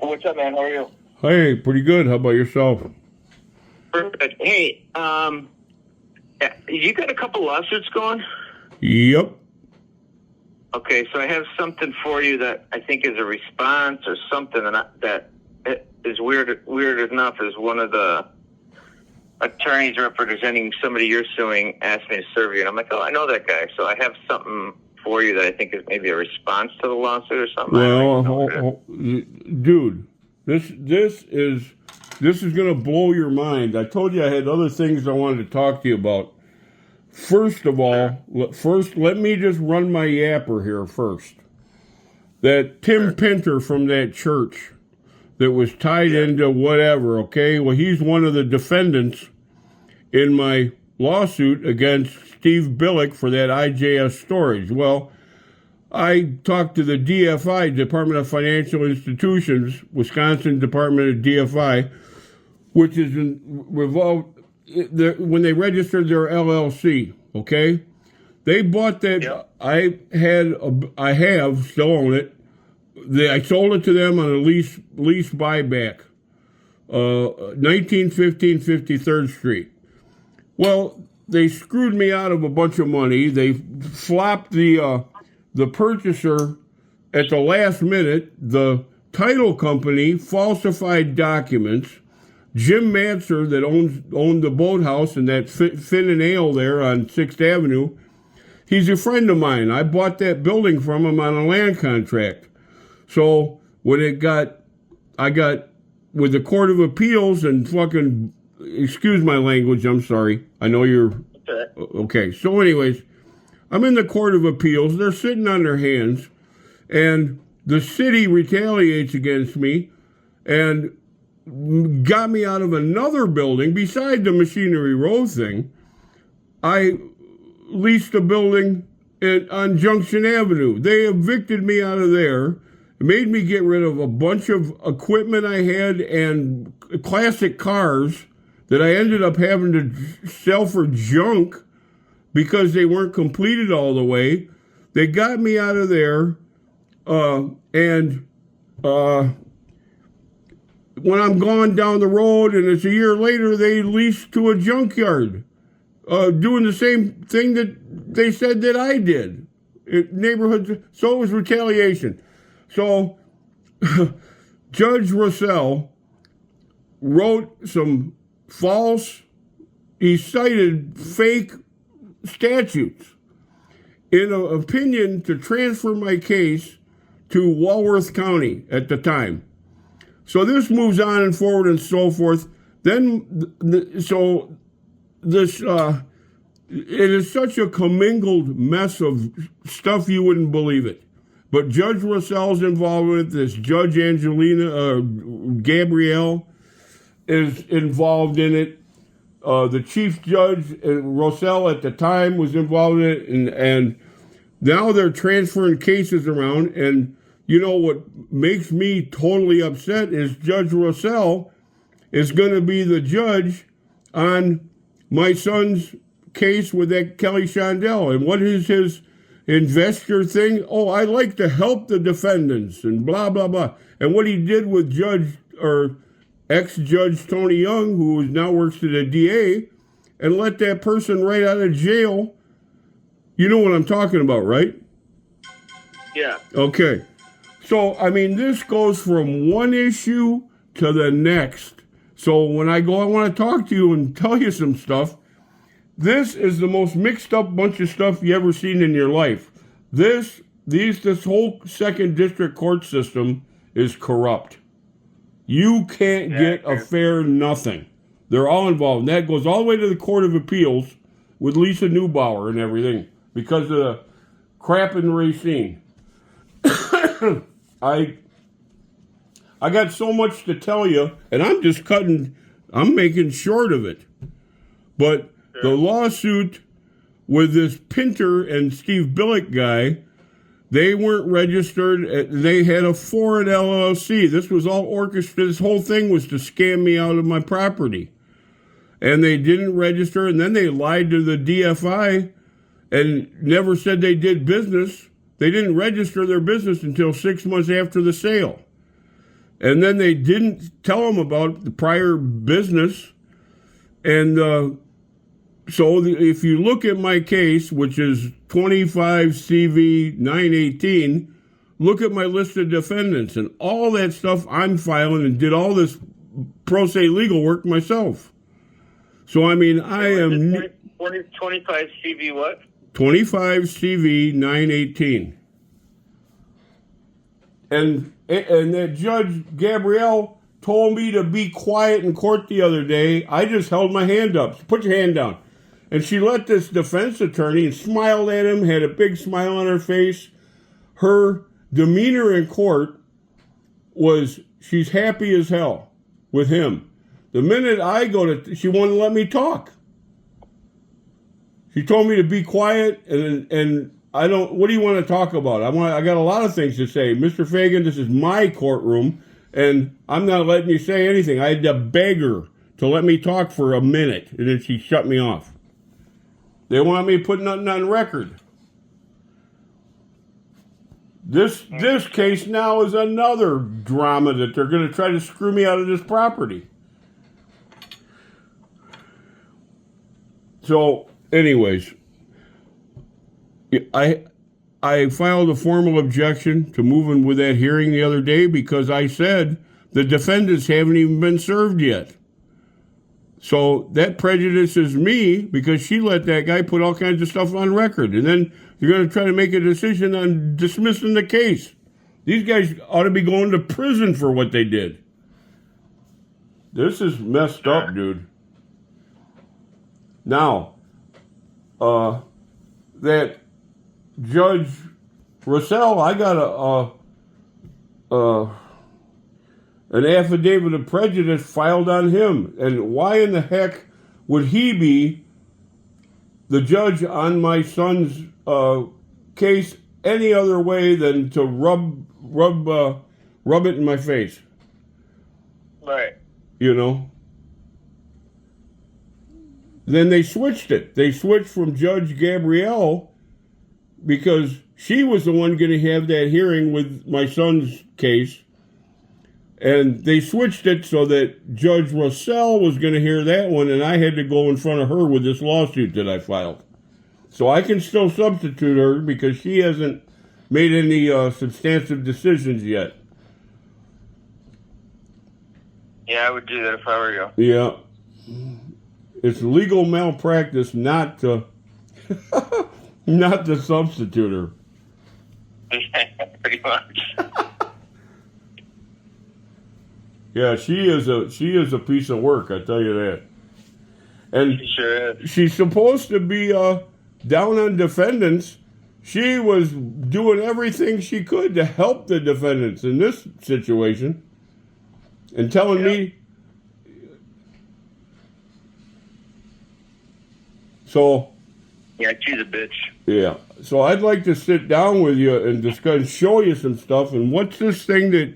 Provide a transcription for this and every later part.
What's up, man? How are you? Hey, pretty good. How about yourself? Perfect. Hey, you got a couple lawsuits going? Yep. Okay, so I have something for you that I think is a response or something that is weird enough as one of the attorneys representing somebody you're suing asked me to serve you. And I'm like, oh, I know that guy. So I have something for you that I think is maybe a response to the lawsuit or something. Well, dude, this is going to blow your mind. I told you I had other things I wanted to talk to you about. First of all, let me just run my yapper here first. That Tim Pinter from that church that was tied into whatever, okay? Well, he's one of the defendants in my lawsuit against Steve Billick for that IJS storage. Well, I talked to the DFI, Department of Financial Institutions, Wisconsin Department of DFI, which is involved when they registered their LLC, okay? They bought that. Yep. I have, still own it. I sold it to them on a lease buyback, 1915 53rd Street. Well, they screwed me out of a bunch of money. They flopped the purchaser at the last minute. The title company falsified documents. Jim Matzer, that owned the boathouse and that Finn and Ale there on 6th Avenue, he's a friend of mine. I bought that building from him on a land contract. So when I got with the Court of Appeals and fucking, excuse my language, I'm sorry. I know you're, okay. So anyways, I'm in the Court of Appeals. They're sitting on their hands, and the city retaliates against me and got me out of another building beside the Machinery Row thing. I leased a building on Junction Avenue. They evicted me out of there, made me get rid of a bunch of equipment I had and classic cars that I ended up having to sell for junk because they weren't completed all the way. They got me out of there, and when I'm gone down the road and it's a year later, they leased to a junkyard, doing the same thing that they said that I did. Neighborhoods, so it was retaliation. So Judge Russell wrote some he cited fake statutes in an opinion to transfer my case to Walworth County at the time. So this moves on and forward and so forth. Then, it is such a commingled mess of stuff you wouldn't believe it. But Judge Russell's involved with this. Judge Gabrielle is involved in it. The Chief Judge Russell at the time was involved in it, and now they're transferring cases around. And you know what makes me totally upset is Judge Russell is going to be the judge on my son's case with that Kelly Shondell. And what is his investor thing? Oh, I like to help the defendants and blah, blah, blah. And what he did with ex-Judge Tony Young, who now works for the DA, and let that person right out of jail. You know what I'm talking about, right? Yeah. Okay. So, I mean, this goes from one issue to the next. So when I want to talk to you and tell you some stuff, this is the most mixed up bunch of stuff you ever seen in your life. This whole second district court system is corrupt. You can't get a fair nothing. They're all involved. And that goes all the way to the Court of Appeals with Lisa Neubauer and everything because of the crap in Racine. I got so much to tell you, and I'm making short of it. But the lawsuit with this Pinter and Steve Billick guy, they weren't registered. They had a foreign LLC. This was all orchestrated. This whole thing was to scam me out of my property. And they didn't register, and then they lied to the DFI and never said they did business. They didn't register their business until 6 months after the sale. And then they didn't tell him about the prior business. And so if you look at my case, which is 25 CV 918, look at my list of defendants and all that stuff I'm filing, and did all this pro se legal work myself. So, I mean, I am... 25 CV what? 25 CV 918. And that Judge Gabrielle told me to be quiet in court the other day. I just held my hand up. Put your hand down. And she let this defense attorney and smiled at him, had a big smile on her face. Her demeanor in court was she's happy as hell with him. The minute I go to, she wouldn't let me talk. She told me to be quiet, and I don't. What do you want to talk about? I got a lot of things to say, Mr. Fagan. This is my courtroom, and I'm not letting you say anything. I had to beg her to let me talk for a minute, and then she shut me off. They want me to put nothing on record. This case now is another drama that they're going to try to screw me out of this property. So, anyways, I filed a formal objection to moving with that hearing the other day because I said the defendants haven't even been served yet. So that prejudices me because she let that guy put all kinds of stuff on record. And then you're going to try to make a decision on dismissing the case. These guys ought to be going to prison for what they did. This is messed up, dude. Now, that Judge Russell, I got an affidavit of prejudice filed on him. And why in the heck would he be the judge on my son's case any other way than to rub it in my face? Right. You know? Then they switched it. They switched from Judge Gabrielle because she was the one going to have that hearing with my son's case. And they switched it so that Judge Russell was going to hear that one, and I had to go in front of her with this lawsuit that I filed. So I can still substitute her because she hasn't made any substantive decisions yet. Yeah, I would do that if I were you. Yeah. It's legal malpractice not to substitute her. Pretty much. Yeah, she is a piece of work, I tell you that. And She sure is. she's supposed to be down on defendants. She was doing everything she could to help the defendants in this situation, and telling me. So. Yeah, she's a bitch. Yeah. So I'd like to sit down with you and discuss, and show you some stuff. And what's this thing that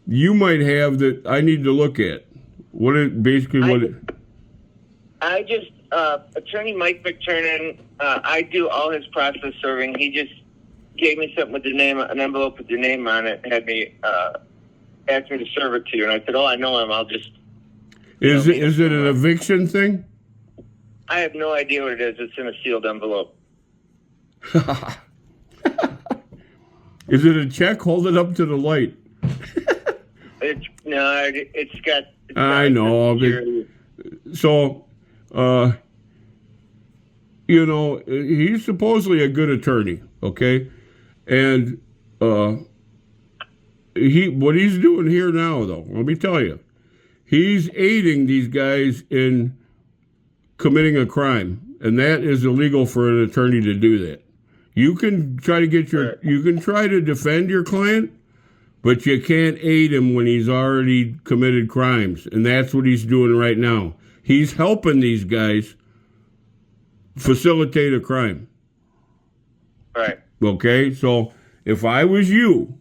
you might have that I need to look at? I just, Attorney Mike McTurnan, I do all his process serving. He just gave me something with the name, an envelope with your name on it, and had me, asked me to serve it to you. And I said, I know him. I'll just. Is it an eviction thing? I have no idea what it is. It's in a sealed envelope. Is it a check? Hold it up to the light. It's got. I know. So, he's supposedly a good attorney, okay? And what he's doing here now, though, let me tell you, he's aiding these guys in committing a crime, and that is illegal for an attorney to do that. You can try to you can try to defend your client, but you can't aid him when he's already committed crimes, and that's what he's doing right now. He's helping these guys facilitate a crime. Right. Okay, so if I was you,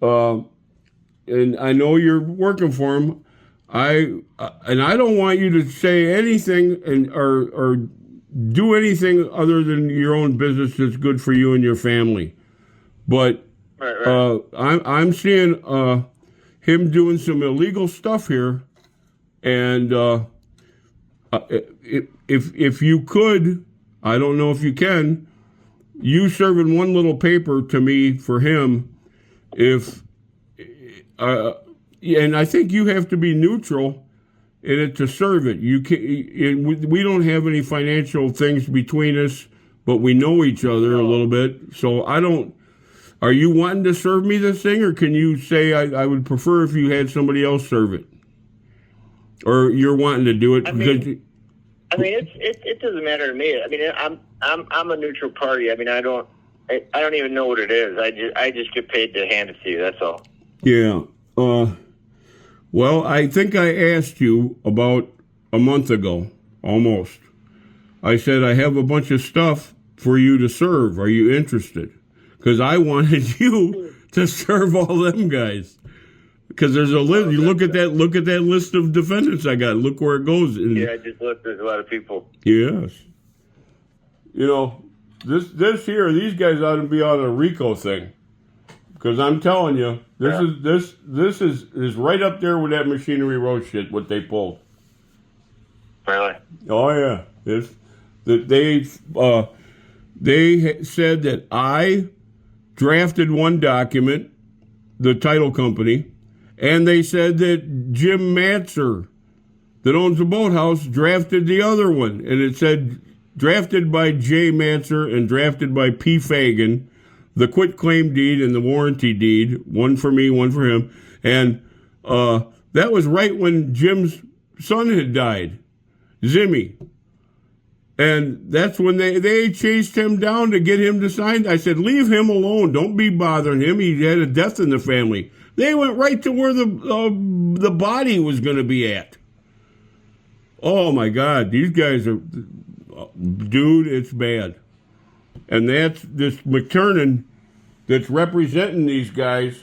and I know you're working for him, I don't want you to say anything or do anything other than your own business that's good for you and your family. But right. I'm seeing him doing some illegal stuff here, and if you could, I don't know if you can, you serving one little paper to me for him, if and I think you have to be neutral in it to serve it. You can. We don't have any financial things between us, but we know each other a little bit. So I don't. Are you wanting to serve me this thing, or can you say I would prefer if you had somebody else serve it, or you're wanting to do it? It doesn't matter to me. I mean, I'm a neutral party. I mean, I don't even know what it is. I just get paid to hand it to you. That's all. Yeah. Well, I think I asked you about a month ago, almost. I said, I have a bunch of stuff for you to serve. Are you interested? Because I wanted you to serve all them guys. Because there's a list. You look at that list of defendants I got. Look where it goes. Yeah, I just looked. There's a lot of people. Yes. You know, this here, these guys ought to be on a RICO thing. Because I'm telling you, this is right up there with that Machinery Road shit, what they pulled. Really? Oh yeah. They said that I drafted one document, the title company, and they said that Jim Matzer, that owns the boathouse, drafted the other one, and it said drafted by J. Matzer and drafted by P. Fagan. The quitclaim deed and the warranty deed, one for me, one for him. And that was right when Jim's son had died, Zimmy. And that's when they chased him down to get him to sign. I said, leave him alone. Don't be bothering him. He had a death in the family. They went right to where the body was going to be at. Oh, my God. These guys are... Dude, it's bad. And that's this McTurnan that's representing these guys.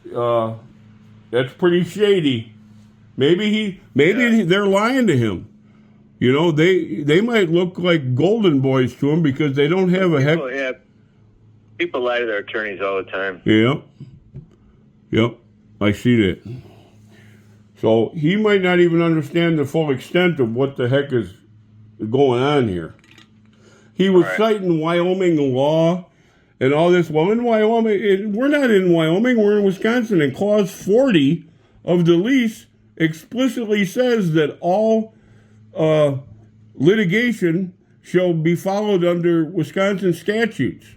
That's pretty shady. Maybe they're lying to him. You know, they might look like golden boys to him because they don't have a heck. Yeah, people lie to their attorneys all the time. Yep, I see that. So he might not even understand the full extent of what the heck is going on here. He was citing Wyoming law and all this. Well, in Wyoming, we're not in Wyoming, we're in Wisconsin. And Clause 40 of the lease explicitly says that all litigation shall be followed under Wisconsin statutes.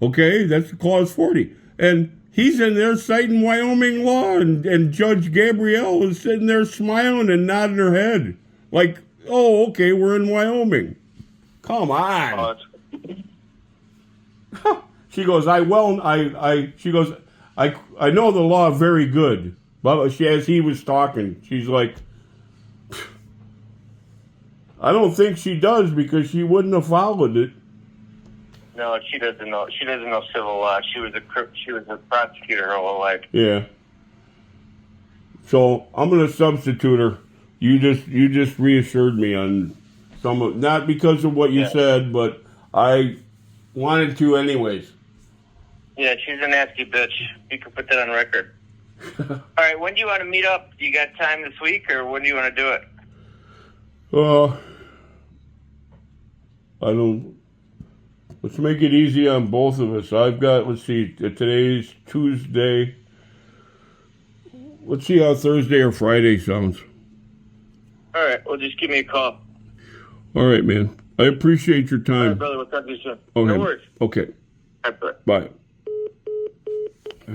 Okay, that's Clause 40. And he's in there citing Wyoming law, and Judge Gabrielle is sitting there smiling and nodding her head. Like, oh, okay, we're in Wyoming. Come on. She goes, I know the law very good. But as he was talking, she's like, I don't think she does because she wouldn't have followed it. No, she doesn't know. She doesn't know civil law. She was a prosecutor her whole life. Yeah. So I'm gonna substitute her. You just reassured me on some of, not because of what you said, but I wanted to anyways. Yeah, she's a nasty bitch. You can put that on record. All right, when do you want to meet up? Do you got time this week, or when do you want to do it? I don't. Let's make it easy on both of us. I've got, let's see, today's Tuesday. Let's see how Thursday or Friday sounds. All right, well, just give me a call. All right, man. I appreciate your time. All right, brother, we'll talk to you soon. Okay. No worries. Okay. All right, bye. Bye.